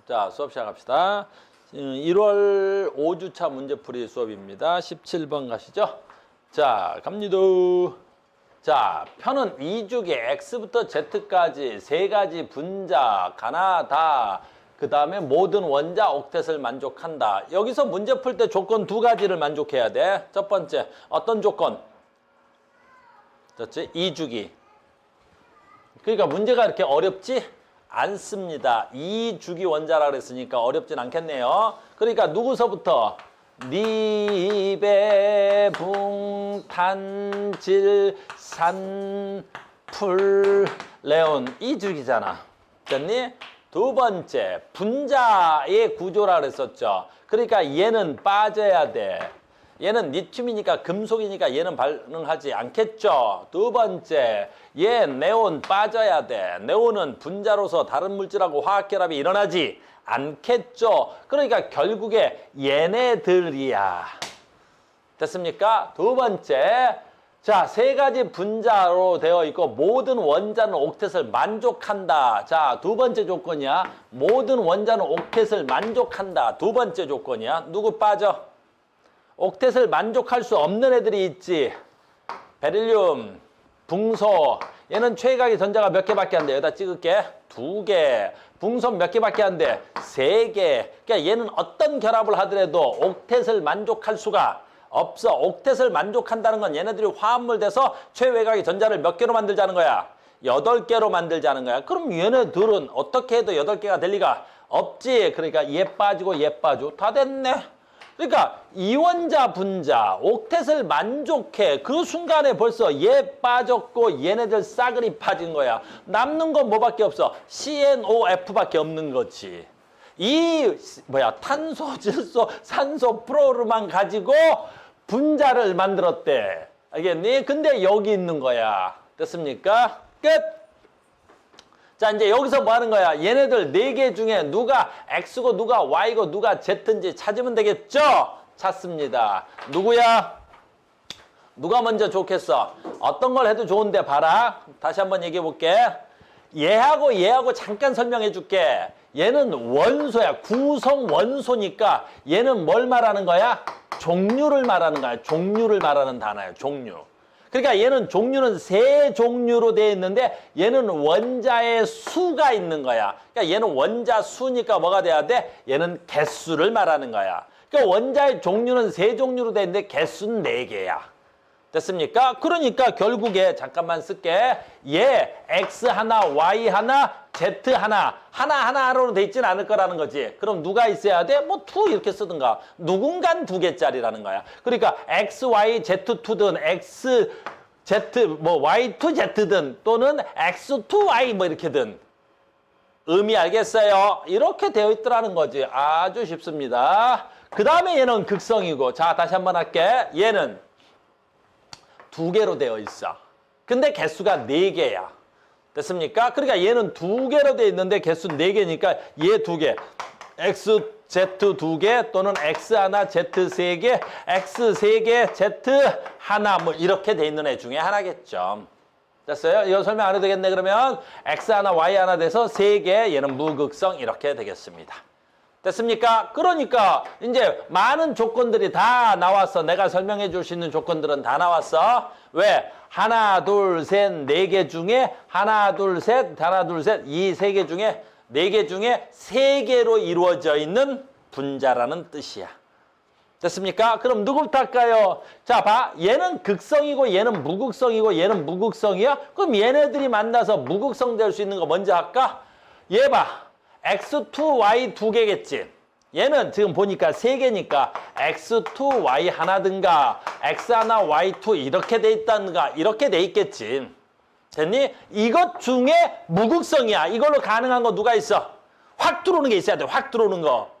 자, 수업 시작합시다. 1월 5주차 문제풀이 수업입니다. 17번 가시죠. 자, 갑니다. 자, 편은 2주기 X부터 Z까지 세 가지 분자, 가나, 다, 그 다음에 모든 원자 옥텟을 만족한다. 여기서 문제 풀 때 조건 두 가지를 만족해야 돼. 첫 번째, 어떤 조건? 그렇지? 2주기. 그러니까 문제가 이렇게 어렵지 않습니다. 2주기 원자라 그랬으니까 어렵진 않겠네요. 그러니까 누구서부터? 니베, 붕, 탄, 질, 산, 풀, 레온. 2주기잖아. 됐니? 두 번째, 분자의 구조라 그랬었죠. 그러니까 얘는 빠져야 돼. 얘는 리튬이니까 금속이니까 얘는 반응하지 않겠죠. 두 번째, 얘 네온 빠져야 돼. 네온은 분자로서 다른 물질하고 화학결합이 일어나지 않겠죠. 그러니까 결국에 얘네들이야. 됐습니까? 두 번째, 자, 세 가지 분자로 되어 있고 모든 원자는 옥텟을 만족한다. 자, 두 번째 조건이야. 모든 원자는 옥텟을 만족한다. 두 번째 조건이야. 누구 빠져? 옥텟을 만족할 수 없는 애들이 있지. 베릴륨, 붕소. 얘는 최각의 전자가 몇 개밖에 안 돼. 여기다 찍을게. 2개. 붕손 몇 개밖에 안 돼. 3개. 그러니까 얘는 어떤 결합을 하더라도 옥텟을 만족할 수가 없어. 옥텟을 만족한다는 건 얘네들이 화합물 돼서 최외곽의 전자를 몇 개로 만들자는 거야? 8개로 만들자는 거야. 그럼 얘네들은 어떻게 해도 8개가 될 리가 없지. 그러니까 얘 빠지고 얘 빠지고 다 됐네. 그러니까 이원자 분자 옥텟을 만족해. 그 순간에 벌써 얘 빠졌고 얘네들 싸그리 빠진 거야. 남는 건 뭐밖에 없어? CNOF밖에 없는 거지. 이 탄소, 질소, 산소, 프로르만 가지고 분자를 만들었대. 알겠니? 근데 여기 있는 거야. 됐습니까? 끝! 자, 이제 여기서 뭐 하는 거야? 얘네들 4개 중에 누가 X고 누가 Y고 누가 Z인지 찾으면 되겠죠? 찾습니다. 누구야? 누가 먼저 좋겠어? 어떤 걸 해도 좋은데 봐라. 다시 한번 얘기해 볼게. 얘하고 잠깐 설명해 줄게. 얘는 원소야. 구성 원소니까 얘는 뭘 말하는 거야? 종류를 말하는 거야. 종류를 말하는 단어야. 종류. 그러니까 얘는 종류는 3종류로 되어 있는데 얘는 원자의 수가 있는 거야. 그러니까 얘는 원자 수니까 뭐가 돼야 돼? 얘는 개수를 말하는 거야. 그러니까 원자의 종류는 3종류로 되어 있는데 개수는 4개야. 됐습니까? 그러니까 결국에 잠깐만 쓸게. 얘 X 하나, Y 하나, Z 하나로 돼 있진 않을 거라는 거지. 그럼 누가 있어야 돼? 뭐 2 이렇게 쓰든가. 누군간 2개짜리라는 거야. 그러니까 X, Y, Z2든 X, Z, 뭐 Y2Z든 또는 X2Y 뭐 이렇게든. 의미 알겠어요? 이렇게 되어 있더라는 거지. 아주 쉽습니다. 그 다음에 얘는 극성이고. 자, 다시 한번 할게. 얘는 2개로 되어 있어. 근데 개수가 4개야. 됐습니까? 그러니까 얘는 2개로 되어 있는데 개수 4개니까 얘 2개. X, Z 2개 또는 X 하나, Z 3개, X 3개, Z 하나 뭐 이렇게 돼 있는 애 중에 하나겠죠. 됐어요? 이거 설명 안 해도 되겠네. 그러면 X 하나, Y 하나 돼서 3개, 얘는 무극성 이렇게 되겠습니다. 됐습니까? 그러니까 이제 많은 조건들이 다 나왔어. 내가 설명해 줄 수 있는 조건들은 다 나왔어. 왜? 하나, 둘, 셋, 4개 중에 하나, 둘, 셋, 이 3개 중에 4개 중에 3개로 이루어져 있는 분자라는 뜻이야. 됐습니까? 그럼 누구부터 할까요? 자, 봐. 얘는 극성이고 얘는 무극성이고 얘는 무극성이야? 그럼 얘네들이 만나서 무극성 될 수 있는 거 먼저 할까? 얘 봐. X2, Y 2개겠지. 얘는 지금 보니까 3개니까 X2, Y 하나든가 X 하나, Y2 이렇게 돼 있다든가 이렇게 돼 있겠지. 됐니? 이것 중에 무극성이야. 이걸로 가능한 거 누가 있어? 확 들어오는 게 있어야 돼. 확 들어오는 거.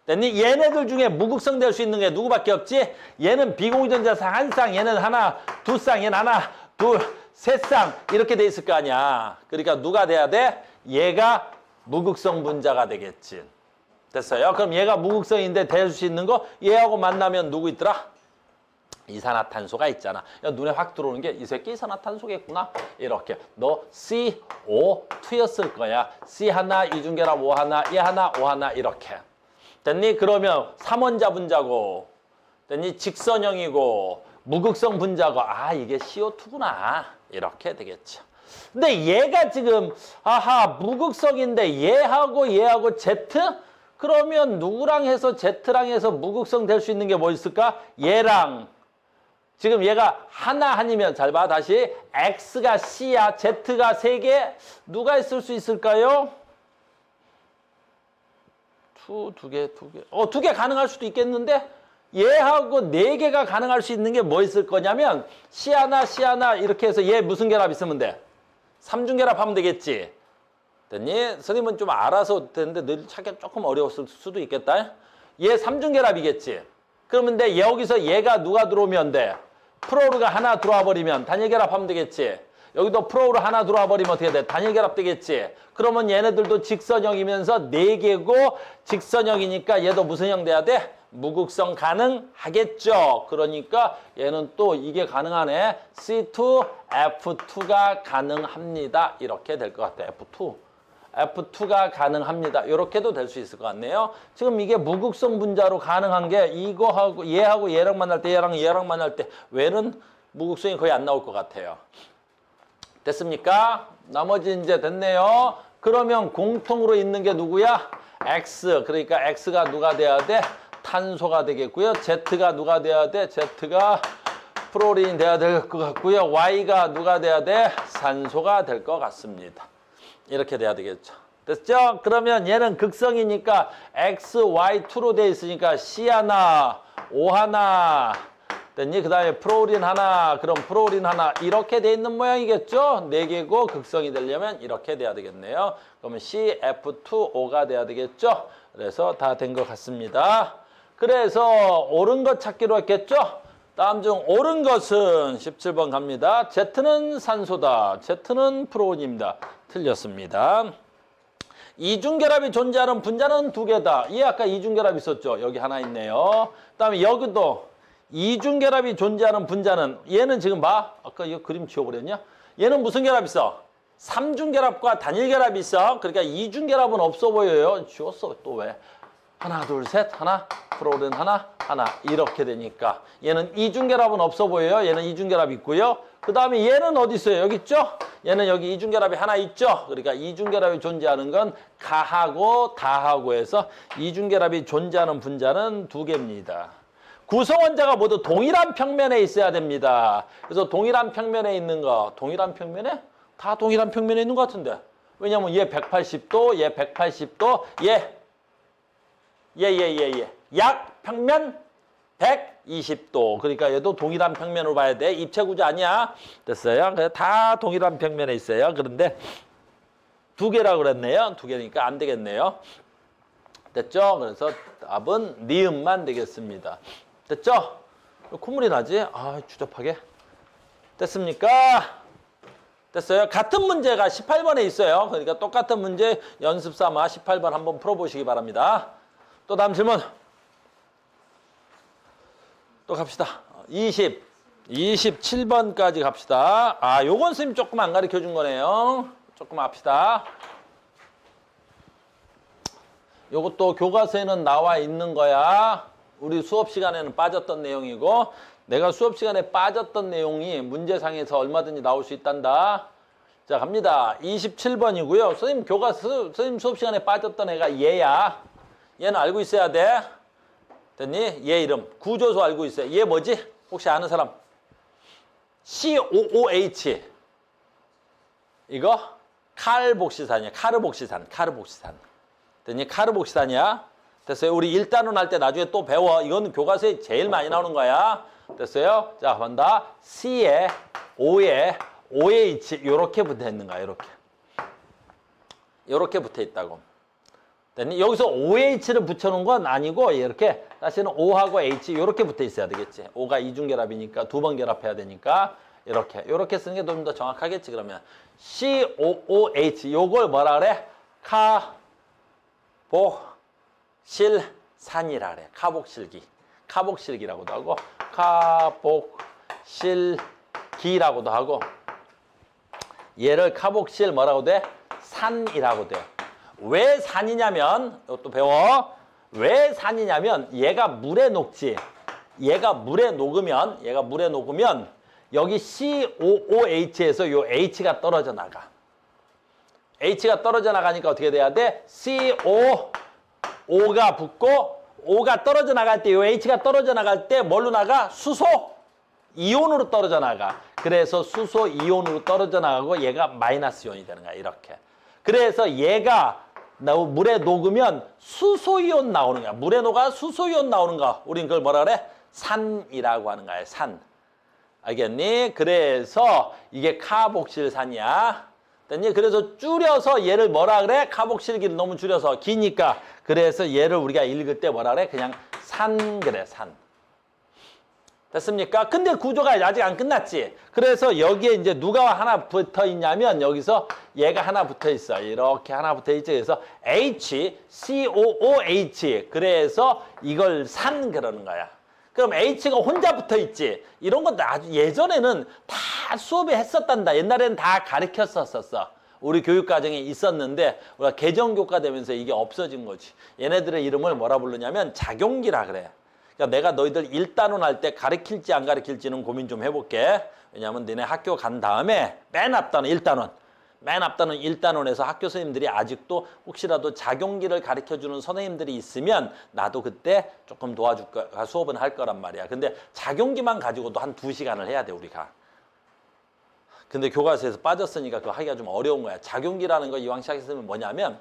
됐니? 얘네들 중에 무극성 될 수 있는 게 누구밖에 없지? 얘는 비공유전자상 한 쌍, 얘는 하나, 2쌍, 얘는 하나, 2, 3쌍 이렇게 돼 있을 거 아니야. 그러니까 누가 돼야 돼? 얘가 무극성 분자가 되겠지. 됐어요? 그럼 얘가 무극성인데 될 수 있는 거 얘하고 만나면 누구 있더라? 이산화탄소가 있잖아. 야, 눈에 확 들어오는 게 이 새끼 이산화탄소겠구나. 이렇게 너 CO2였을 거야. C 하나, 이중결합 O 하나, E 하나, O 하나 이렇게. 됐니? 그러면 삼원자 분자고, 됐니? 직선형이고, 무극성 분자고, 아 이게 CO2구나. 이렇게 되겠죠. 근데 얘가 지금 아하 무극성인데 얘하고 Z? 그러면 누구랑 해서 Z랑 해서 무극성 될 수 있는 게 뭐 있을까? 얘랑 지금 얘가 하나이면 잘 봐. 다시 X가 C야. Z가 3개. 누가 있을 수 있을까요? 두 개. 2개 가능할 수도 있겠는데 얘하고 4개가 가능할 수 있는 게 뭐 있을 거냐면 C 하나 이렇게 해서 얘 무슨 결합 있으면 돼? 3중결합 하면 되겠지. 됐니? 선생님은 좀 알아서 되는데 늘 찾기가 조금 어려웠을 수도 있겠다. 얘 3중결합이겠지. 그러면 데 여기서 얘가 누가 들어오면 돼? 프로르가 하나 들어와 버리면 단일결합하면 되겠지. 여기도 프로르 하나 들어와 버리면 어떻게 돼? 단일결합 되겠지. 그러면 얘네들도 직선형이면서 4개고 직선형이니까 얘도 무슨 형 돼야 돼? 무극성 가능하겠죠. 그러니까 얘는 또 이게 가능하네. C2, F2가 가능합니다. 이렇게 될 것 같아. F2가 가능합니다. 이렇게도 될 수 있을 것 같네요. 지금 이게 무극성 분자로 가능한 게 이거하고 얘하고 얘랑 만날 때 얘랑 만날 때 왜는 무극성이 거의 안 나올 것 같아요. 됐습니까? 나머지 이제 됐네요. 그러면 공통으로 있는 게 누구야? X. 그러니까 X가 누가 돼야 돼? 탄소가 되겠고요. Z가 누가 돼야 돼? Z가 프로린 돼야 될 것 같고요. Y가 누가 돼야 돼? 산소가 될 것 같습니다. 이렇게 돼야 되겠죠. 됐죠? 그러면 얘는 극성이니까 X, Y, 2로 돼 있으니까 C 하나, O 하나, 됐니? 그 다음에 프로린 하나, 그럼 프로린 하나 이렇게 돼 있는 모양이겠죠? 4개고 극성이 되려면 이렇게 돼야 되겠네요. 그러면 CF2O가 돼야 되겠죠? 그래서 다 된 것 같습니다. 그래서 옳은 것 찾기로 했겠죠? 다음 중 옳은 것은 17번 갑니다. Z는 산소다. Z는 프로온입니다. 틀렸습니다. 이중결합이 존재하는 분자는 2개다. 얘 아까 이중결합 있었죠? 여기 하나 있네요. 그 다음에 여기도 이중결합이 존재하는 분자는 얘는 지금 봐. 아까 이거 그림 지워버렸냐? 얘는 무슨 결합 있어? 3중결합과 단일결합이 있어. 그러니까 이중결합은 없어 보여요. 지웠어. 또 왜? 하나, 둘, 셋, 하나, 프로린 하나 이렇게 되니까 얘는 이중결합은 없어 보여요. 얘는 이중결합 있고요. 그 다음에 얘는 어디 있어요? 여기 있죠? 얘는 여기 이중결합이 하나 있죠? 그러니까 이중결합이 존재하는 건 가하고 다하고 해서 이중결합이 존재하는 분자는 2개입니다. 구성원자가 모두 동일한 평면에 있어야 됩니다. 그래서 동일한 평면에 있는 거, 동일한 평면에? 다 동일한 평면에 있는 것 같은데. 왜냐면 얘 180도, 얘 180도, 얘 약평면 120도. 그러니까 얘도 동일한 평면으로 봐야 돼. 입체구조 아니야. 됐어요? 그래서 다 동일한 평면에 있어요. 그런데 2개라고 그랬네요. 2개니까 안 되겠네요. 됐죠? 그래서 답은 니은만 되겠습니다. 됐죠? 콧물이 나지? 아, 추접하게. 됐습니까? 됐어요? 같은 문제가 18번에 있어요. 그러니까 똑같은 문제 연습 삼아 18번 한번 풀어보시기 바랍니다. 또 다음 질문. 또 갑시다. 27번까지 갑시다. 아, 요건 선생님 조금 안 가르쳐 준 거네요. 조금 합시다. 요것도 교과서에는 나와 있는 거야. 우리 수업 시간에는 빠졌던 내용이고 내가 수업 시간에 빠졌던 내용이 문제상에서 얼마든지 나올 수 있단다. 자, 갑니다. 27번이고요. 선생님 선생님 수업 시간에 빠졌던 애가 얘야. 얘는 알고 있어야 돼. 됐니? 얘 이름. 구조소 알고 있어요. 얘 뭐지? 혹시 아는 사람? COOH. 이거 칼복시산이야. 카르복시산. 됐니? 카르복시산이야. 됐어요? 우리 1단원 할 때 나중에 또 배워. 이건 교과서에 제일 많이 나오는 거야. 됐어요? 자, 간다. C에 O에 OH 이렇게 붙어 있는 거야. 이렇게 붙어 있다고. 됐니? 여기서 OH를 붙여놓은 건 아니고 이렇게 다시는 O하고 H 이렇게 붙어 있어야 되겠지. O가 이중결합이니까 2번 결합해야 되니까 이렇게 쓰는 게 좀 더 정확하겠지. 그러면 COOH 요걸 뭐라 그래? 카복실산이라 그래. 카복실기. 카복실기라고도 하고 카복실기라고도 하고 얘를 카복실 뭐라고 돼? 산이라고 돼. 왜 산이냐면 이것도 배워. 왜 산이냐면 얘가 물에 녹지. 얘가 물에 녹으면 여기 COOH에서 요 H가 떨어져 나가. H가 떨어져 나가니까 어떻게 돼야 돼? COO가 붙고 O가 떨어져 나갈 때 요 H가 떨어져 나갈 때 뭘로 나가? 수소 이온으로 떨어져 나가. 그래서 수소 이온으로 떨어져 나가고 얘가 마이너스 이온이 되는 거야. 이렇게. 그래서 얘가 물에 녹으면 수소이온 나오는 거야. 물에 녹아 수소이온 나오는 거. 우린 그걸 뭐라 그래? 산이라고 하는 거야. 산. 알겠니? 그래서 이게 카복실산이야. 됐니? 그래서 줄여서 얘를 뭐라 그래? 카복실기를 너무 줄여서 기니까. 그래서 얘를 우리가 읽을 때 뭐라 그래? 그냥 산 그래. 산. 됐습니까? 근데 구조가 아직 안 끝났지. 그래서 여기에 이제 누가 하나 붙어 있냐면 여기서 얘가 하나 붙어 있어. 이렇게 하나 붙어 있지. 그래서 HCOOH. 그래서 이걸 산 그러는 거야. 그럼 H가 혼자 붙어 있지. 이런 것도 아주 예전에는 다 수업에 했었단다. 옛날에는 다 가르쳤었어. 우리 교육과정에 있었는데 우리가 개정교과 되면서 이게 없어진 거지. 얘네들의 이름을 뭐라 부르냐면 작용기라 그래. 그러니까 내가 너희들 1단원 할 때 가르칠지 안 가르칠지는 고민 좀 해볼게. 왜냐하면 너네 학교 간 다음에 맨 앞단원 1단원. 맨 앞단원 1단원에서 학교 선생님들이 아직도 혹시라도 작용기를 가르쳐주는 선생님들이 있으면 나도 그때 조금 도와줄 거야. 수업은 할 거란 말이야. 근데 작용기만 가지고도 한 2시간을 해야 돼 우리가. 근데 교과서에서 빠졌으니까 그거 하기가 좀 어려운 거야. 작용기라는 거 이왕 시작했으면 뭐냐면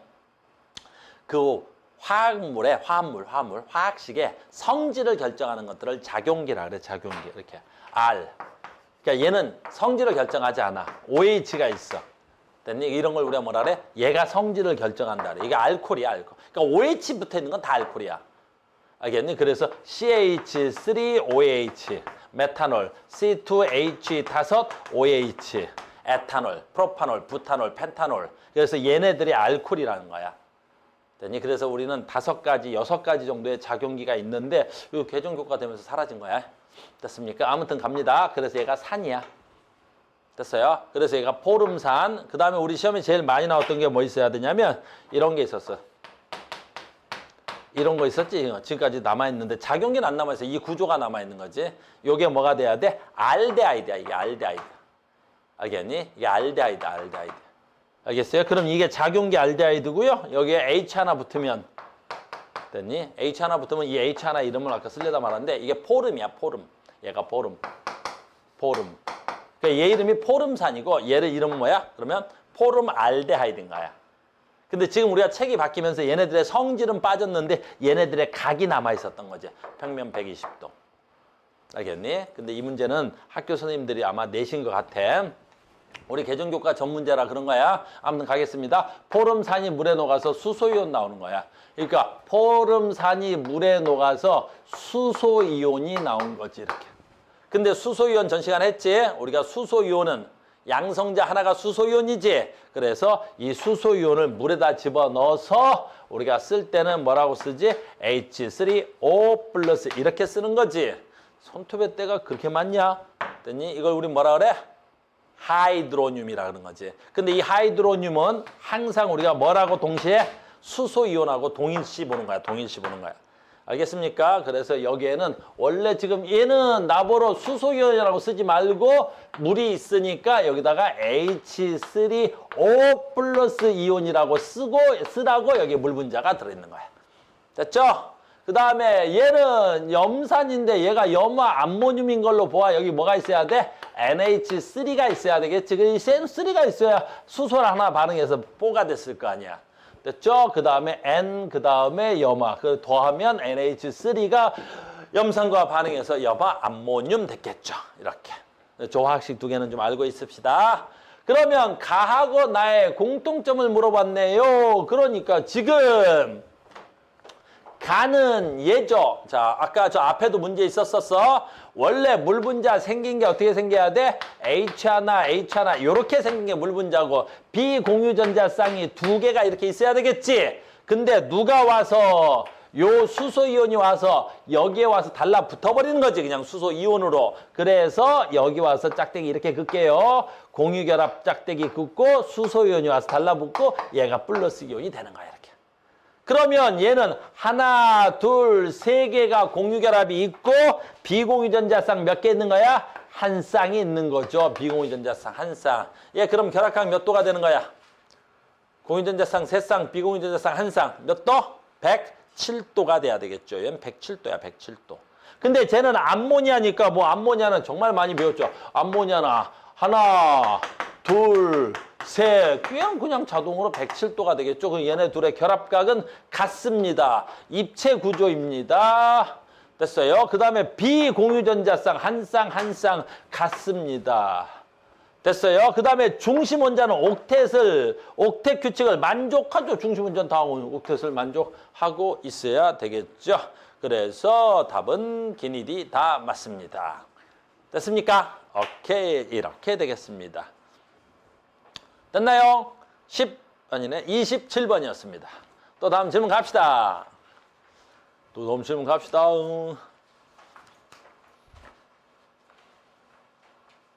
그 화학식의 성질을 결정하는 것들을 작용기라 그래. 작용기. 이렇게 R. 그러니까 얘는 성질을 결정하지 않아. OH가 있어. 됐니? 이런 걸 우리가 뭐라 그래? 얘가 성질을 결정한다 그래. 이게 알코올이야, 알코올. 그러니까 OH 붙어 있는 건 다 알코올이야. 알겠니? 그래서 CH3OH, 메탄올, C2H5OH, 에탄올, 프로파놀, 부타놀, 펜타놀. 그래서 얘네들이 알코올이라는 거야. 됐니? 그래서 우리는 5가지, 6가지 정도의 작용기가 있는데 이 개정교과 되면서 사라진 거야. 됐습니까? 아무튼 갑니다. 그래서 얘가 산이야. 됐어요? 그래서 얘가 포름산. 그 다음에 우리 시험에 제일 많이 나왔던 게 뭐 있어야 되냐면 이런 게 있었어. 이런 거 있었지? 지금까지 남아있는데 작용기는 안 남아있어. 이 구조가 남아있는 거지. 이게 뭐가 돼야 돼? 알데하이드야. 이게 알데하이드. 알겠니? 이게 알데하이드, 알데하이드. 알겠어요? 그럼 이게 작용기 알데하이드고요. 여기에 H 하나 붙으면 됐니? H 하나 붙으면 이 H 하나 이름을 아까 쓰려다 말았는데 이게 포름이야. 포름. 얘가 포름. 포름. 그러니까 얘 이름이 포름산이고 얘를 이름은 뭐야? 그러면 포름 알데하이드인 거야. 근데 지금 우리가 책이 바뀌면서 얘네들의 성질은 빠졌는데 얘네들의 각이 남아 있었던 거지. 평면 120도. 알겠니? 근데 이 문제는 학교 선생님들이 아마 내신 것 같아. 우리 개정교과 전문제라 그런 거야. 아무튼 가겠습니다. 포름산이 물에 녹아서 수소이온 나오는 거야. 그러니까 포름산이 물에 녹아서 수소이온이 나온 거지. 이렇게. 근데 수소이온 전 시간 했지? 우리가 수소이온은 양성자 하나가 수소이온이지. 그래서 이 수소이온을 물에다 집어넣어서 우리가 쓸 때는 뭐라고 쓰지? H3O 플러스 이렇게 쓰는 거지. 손톱에 때가 그렇게 많냐? 됐니? 이걸 우리 뭐라 그래? 하이드로늄이라 그런 거지. 근데 이 하이드로늄은 항상 우리가 뭐라고 동시에 수소이온하고 동일시 보는 거야. 동일시 보는 거야. 알겠습니까? 그래서 여기에는 원래 지금 얘는 나보러 수소이온이라고 쓰지 말고 물이 있으니까 여기다가 H3O 플러스 이온이라고 쓰라고 여기 물 분자가 들어있는 거야. 됐죠? 그 다음에 얘는 염산인데 얘가 염화 암모늄인 걸로 보아. 여기 뭐가 있어야 돼? NH3가 있어야 되겠지. 그 CN3가 있어야 수소를 하나 반응해서 뽀가 됐을 거 아니야. 됐죠? 그 다음에 N, 그 다음에 염화. 그 더하면 NH3가 염산과 반응해서 염화 암모늄 됐겠죠. 이렇게. 조화학식 2개는 좀 알고 있읍시다. 그러면 가하고 나의 공통점을 물어봤네요. 그러니까 지금 가는 예죠. 자, 아까 저 앞에도 문제 있었었어. 원래 물 분자 생긴 게 어떻게 생겨야 돼? H 하나, H 하나 이렇게 생긴 게 물 분자고 비공유전자 쌍이 2개가 이렇게 있어야 되겠지. 근데 누가 와서 요 수소이온이 와서 여기에 와서 달라붙어버리는 거지. 그냥 수소이온으로. 그래서 여기 와서 짝대기 이렇게 긋게요. 공유결합 짝대기 긋고 수소이온이 와서 달라붙고 얘가 플러스 이온이 되는 거야. 이렇게. 그러면 얘는 하나, 둘, 세 개가 공유결합이 있고 비공유전자쌍 몇 개 있는 거야? 한 쌍이 있는 거죠. 비공유전자쌍 한 쌍. 얘 그럼 결합각 몇 도가 되는 거야? 공유전자쌍 세 쌍, 비공유전자쌍 한 쌍. 몇 도? 107도가 돼야 되겠죠. 얘는 107도야, 107도. 근데 쟤는 암모니아니까 뭐 암모니아는 정말 많이 배웠죠. 암모니아나 하나, 둘, 셋. 그냥 자동으로 107도가 되겠죠. 그럼 얘네 둘의 결합각은 같습니다. 입체 구조입니다. 됐어요. 그 다음에 비공유전자쌍 한 쌍 같습니다. 됐어요. 그 다음에 중심 원자는 옥텟 규칙을 만족하죠. 중심 원자는 다 옥텟을 만족하고 있어야 되겠죠. 그래서 답은 기니디 다 맞습니다. 됐습니까? 오케이. 이렇게 되겠습니다. 됐나요? 27번이었습니다. 또 다음 질문 갑시다. 또 다음 질문 갑시다.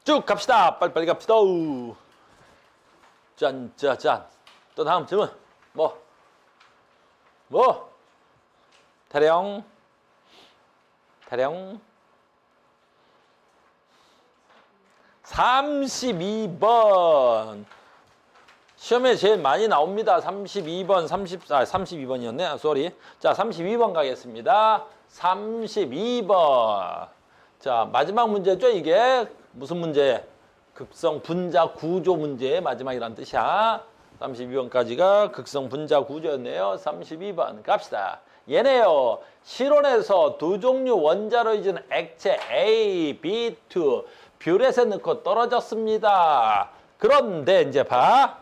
쭉 갑시다. 빨리빨리 갑시다. 짠. 또 다음 질문. 태령. 32번. 시험에 제일 많이 나옵니다. 32번이었네. 쏘리. 자, 32번 가겠습니다. 32번. 자, 마지막 문제죠, 이게. 무슨 문제? 극성 분자 구조 문제의 마지막이란 뜻이야. 32번까지가 극성 분자 구조였네요. 32번 갑시다. 얘네요. 실온에서 두 종류 원자로 이은 액체 A, B2 뷰렛에 넣고 떨어졌습니다. 그런데 이제 봐.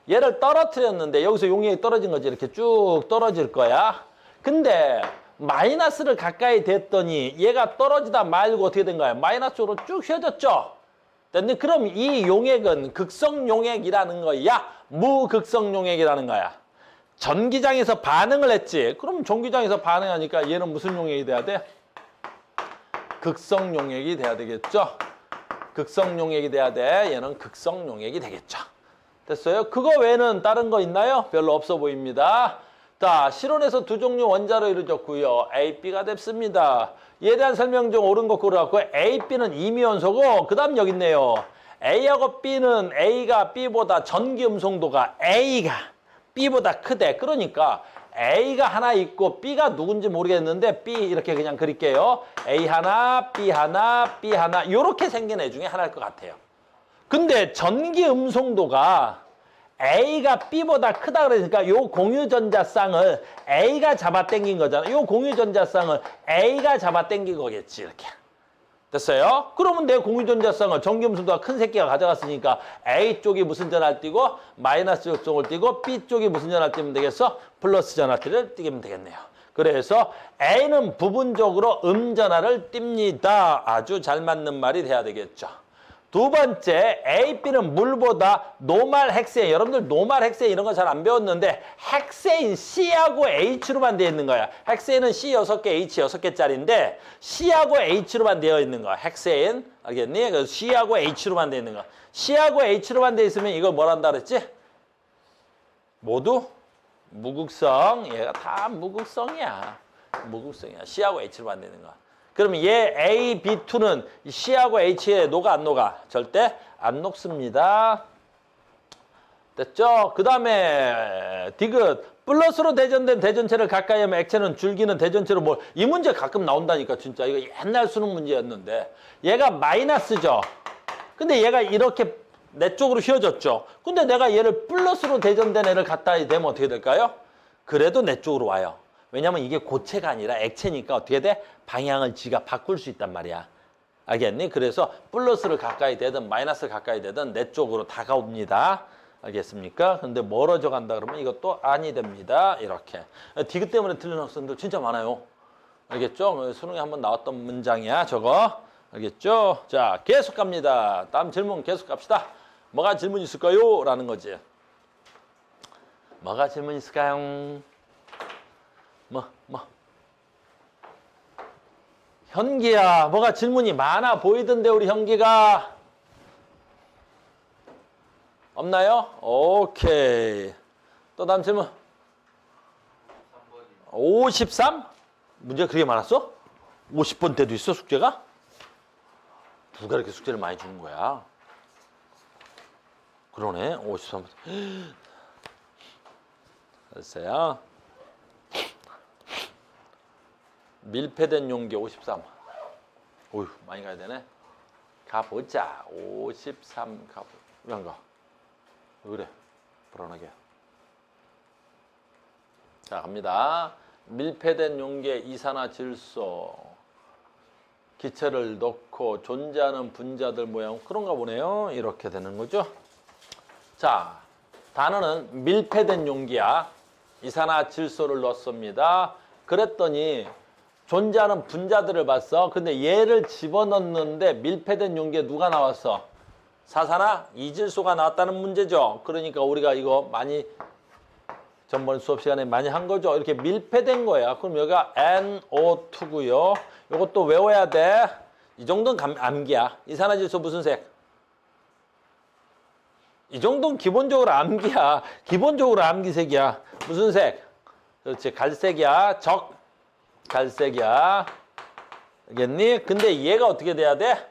얘를 떨어뜨렸는데 여기서 용액이 떨어진 거지. 이렇게 쭉 떨어질 거야. 근데 마이너스를 가까이 댔더니 얘가 떨어지다 말고 어떻게 된 거야? 마이너스 쪽으로 쭉 휘어졌죠? 근데 그럼 이 용액은 극성 용액이라는 거야? 무극성 용액이라는 거야? 전기장에서 반응을 했지. 그럼 전기장에서 반응하니까 얘는 무슨 용액이 돼야 돼? 극성 용액이 돼야 되겠죠? 극성 용액이 돼야 돼. 얘는 극성 용액이 되겠죠. 됐어요? 그거 외에는 다른 거 있나요? 별로 없어 보입니다. 자, 실온에서 두 종류 원자로 이루어졌고요. A, B가 됐습니다. 이에 대한 설명 중 옳은 거 고르라고. A, B는 이미원소고 그 다음 여기 있네요. A하고 B는 A가 B보다 전기 음성도가 A가 B보다 크대. 그러니까 A가 하나 있고 B가 누군지 모르겠는데 B 이렇게 그냥 그릴게요. A 하나, B 하나, B 하나 이렇게 생긴 애 중에 하나일 것 같아요. 근데 전기 음성도가 A가 B보다 크다 그러니까 요 공유전자쌍을 A가 잡아당긴 거잖아. 요 공유전자쌍을 A가 잡아당긴 거겠지. 이렇게. 됐어요? 그러면 내 공유전자쌍을 전기 음성도가 큰 새끼가 가져갔으니까 A 쪽이 무슨 전하를 띄고 마이너스 역성을 띄고 B 쪽이 무슨 전하를 띄면 되겠어? 플러스 전하를 띄면 되겠네요. 그래서 A는 부분적으로 음전하를 띱니다. 아주 잘 맞는 말이 돼야 되겠죠. 두 번째, A, B는 물보다 노말 핵세인. 여러분들 노말 핵세인 이런 거 잘 안 배웠는데 핵세인 C하고 H로만 되어 있는 거야. 핵세인은 C 6개, H 6개짜리인데 C하고 H로만 되어 있는 거야. 핵세인. 알겠니? 그래서 C하고 H로만 되어 있는 거야. C하고 H로만 되어 있으면 이걸 뭐란다 그랬지? 모두 무극성. 얘가 다 무극성이야. 무극성이야. C하고 H로만 되어 있는 거야. 그러면 얘 A, B2는 C하고 H에 녹아 안 녹아? 절대 안 녹습니다. 됐죠? 그 다음에 디귿. 플러스로 대전된 대전체를 가까이 하면 액체는 줄기는 대전체로 뭘. 이 문제 가끔 나온다니까 진짜. 이거 옛날 수능 문제였는데. 얘가 마이너스죠. 근데 얘가 이렇게 내 쪽으로 휘어졌죠. 근데 내가 얘를 플러스로 대전된 애를 갖다 대면 어떻게 될까요? 그래도 내 쪽으로 와요. 왜냐면 이게 고체가 아니라 액체니까 어떻게 돼? 방향을 지가 바꿀 수 있단 말이야. 알겠니? 그래서 플러스를 가까이 되든 마이너스를 가까이 되든 내 쪽으로 다가옵니다. 알겠습니까? 근데 멀어져 간다 그러면 이것도 아니 됩니다. 이렇게. 디귿 때문에 틀린 학생들 진짜 많아요. 알겠죠? 수능에 한번 나왔던 문장이야, 저거. 알겠죠? 자, 계속 갑니다. 다음 질문 계속 갑시다. 뭐가 질문 있을까요? 라는 거지. 뭐가 질문 있을까요? 현기야, 뭐가 질문이 많아 보이던데 우리 현기가. 없나요? 오케이. 또 다음 질문. 53? 문제가 그렇게 많았어? 50번 때도 있어 숙제가? 누가 이렇게 숙제를 많이 주는 거야? 그러네. 53번. 됐어요. 밀폐된 용기 53. 어휴, 많이 가야 되네. 가보자. 53 가보. 왜 안 가? 왜 그래? 불안하게. 자, 갑니다. 밀폐된 용기에 이산화질소 기체를 넣고 존재하는 분자들 모양 그런가 보네요. 이렇게 되는 거죠. 자, 단어는 밀폐된 용기야. 이산화질소를 넣습니다. 그랬더니 존재하는 분자들을 봤어. 근데 얘를 집어넣는데 밀폐된 용기에 누가 나왔어? 사산화 이질소가 나왔다는 문제죠. 그러니까 우리가 이거 많이 전번 수업 시간에 많이 한 거죠. 이렇게 밀폐된 거야. 그럼 여기가 NO2고요. 이것도 외워야 돼. 이 정도는 암기야. 이산화질소 무슨 색? 이 정도는 기본적으로 암기야. 기본적으로 암기색이야. 무슨 색? 그렇지. 갈색이야. 갈색이야. 알겠니? 근데 얘가 어떻게 돼야 돼?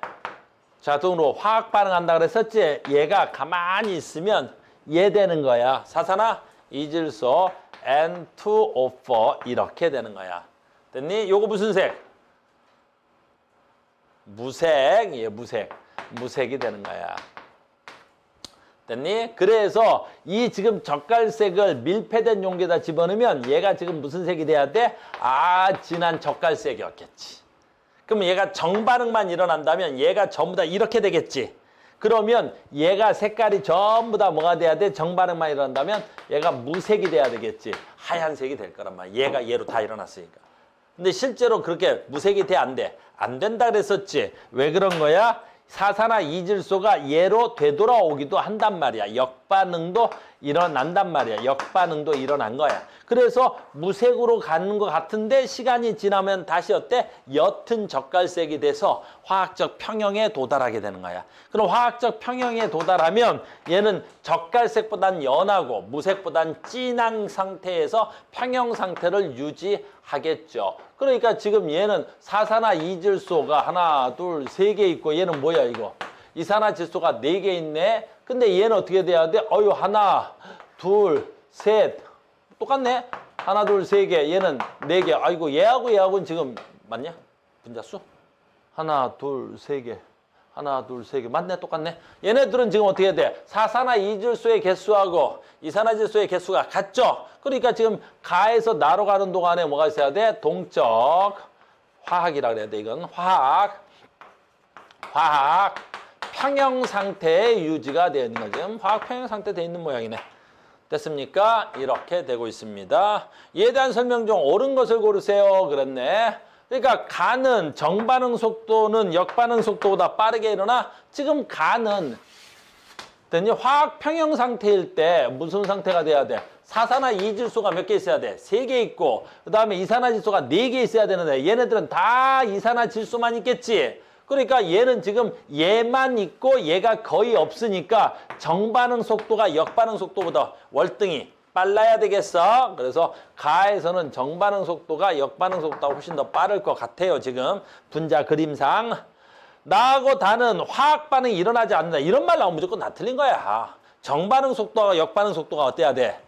자동으로 화학 반응한다 그랬었지? 얘가 가만히 있으면 얘 되는 거야. 사산화 이질소 N2O4 이렇게 되는 거야. 됐니? 요거 무슨 색? 무색. 얘 무색. 무색이 되는 거야. 됐니? 그래서 이 지금 젓갈색을 밀폐된 용기에다 집어넣으면 얘가 지금 무슨 색이 돼야 돼? 진한 젓갈색이었겠지. 그럼 얘가 정반응만 일어난다면 얘가 전부 다 이렇게 되겠지. 그러면 얘가 색깔이 전부 다 뭐가 돼야 돼? 정반응만 일어난다면 얘가 무색이 돼야 되겠지. 하얀색이 될 거란 말이야. 얘가 얘로 다 일어났으니까. 근데 실제로 그렇게 무색이 돼? 안 돼? 안 된다 그랬었지. 왜 그런 거야? 사산화 이질소가 얘로 되돌아오기도 한단 말이야. 역반응도 일어난단 말이야. 역반응도 일어난 거야. 그래서 무색으로 가는 것 같은데 시간이 지나면 다시 어때? 옅은 젓갈색이 돼서 화학적 평형에 도달하게 되는 거야. 그럼 화학적 평형에 도달하면 얘는 젓갈색보단 연하고 무색보단 진한 상태에서 평형 상태를 유지하겠죠. 그러니까 지금 얘는 사산화 이질소가 하나, 둘, 세 개 있고 얘는 뭐야 이거? 이산화질소가 4개 있네. 근데 얘는 어떻게 돼야 돼? 하나, 둘, 셋. 똑같네. 하나, 둘, 세 개. 얘는 4개. 아이고 얘하고는 지금 맞냐? 분자수? 하나, 둘, 세 개. 하나, 둘, 세 개. 맞네? 똑같네. 얘네들은 지금 어떻게 해야 돼? 사산화 이질소의 개수하고 이산화질소의 개수가 같죠? 그러니까 지금 가에서 나로 가는 동안에 뭐가 있어야 돼? 동적 화학이라 그래야 돼. 이건 화학 평형 상태의 유지가 되어 있는 거죠. 지금 화학 평형 상태 되어 있는 모양이네. 됐습니까? 이렇게 되고 있습니다. 이에 대한 설명 중 옳은 것을 고르세요. 그랬네. 그러니까 가는 정반응 속도는 역반응 속도보다 빠르게 일어나. 지금 가는 화학 평형 상태일 때 무슨 상태가 돼야 돼? 사산화 이질소가 몇 개 있어야 돼? 3개 있고 그 다음에 이산화질소가 4개 있어야 되는데 얘네들은 다 이산화질소만 있겠지. 그러니까 얘는 지금 얘만 있고 얘가 거의 없으니까 정반응 속도가 역반응 속도보다 월등히 빨라야 되겠어. 그래서 가에서는 정반응 속도가 역반응 속도가 훨씬 더 빠를 것 같아요. 지금 분자 그림상. 나하고 다는 화학 반응이 일어나지 않는다. 이런 말 나오면 무조건 다 틀린 거야. 정반응 속도와 역반응 속도가 어때야 돼?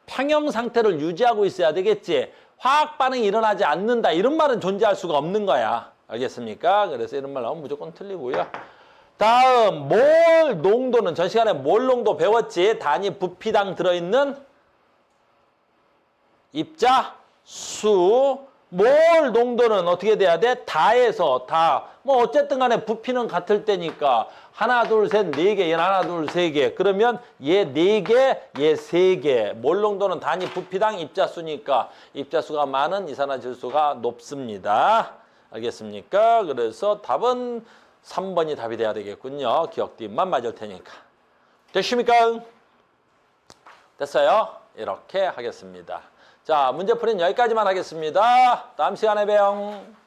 평형 상태를 유지하고 있어야 되겠지. 화학 반응이 일어나지 않는다. 이런 말은 존재할 수가 없는 거야. 알겠습니까? 그래서 이런 말 나오면 무조건 틀리고요. 다음 몰 농도는 전 시간에 몰 농도 배웠지. 단위 부피당 들어있는 입자 수. 몰 농도는 어떻게 돼야 돼? 다에서 다. 뭐 어쨌든 간에 부피는 같을 때니까 하나 둘 셋 네 개, 얘는 하나 둘 세 개. 그러면 얘 네 개, 얘 세 개. 몰 농도는 단위 부피당 입자수니까 입자수가 많은 이산화질소가 높습니다. 알겠습니까? 그래서 답은 3번이 답이 돼야 되겠군요. 기억띠만 맞을 테니까. 됐습니까? 됐어요? 이렇게 하겠습니다. 자, 문제풀이는 여기까지만 하겠습니다. 다음 시간에 봬요.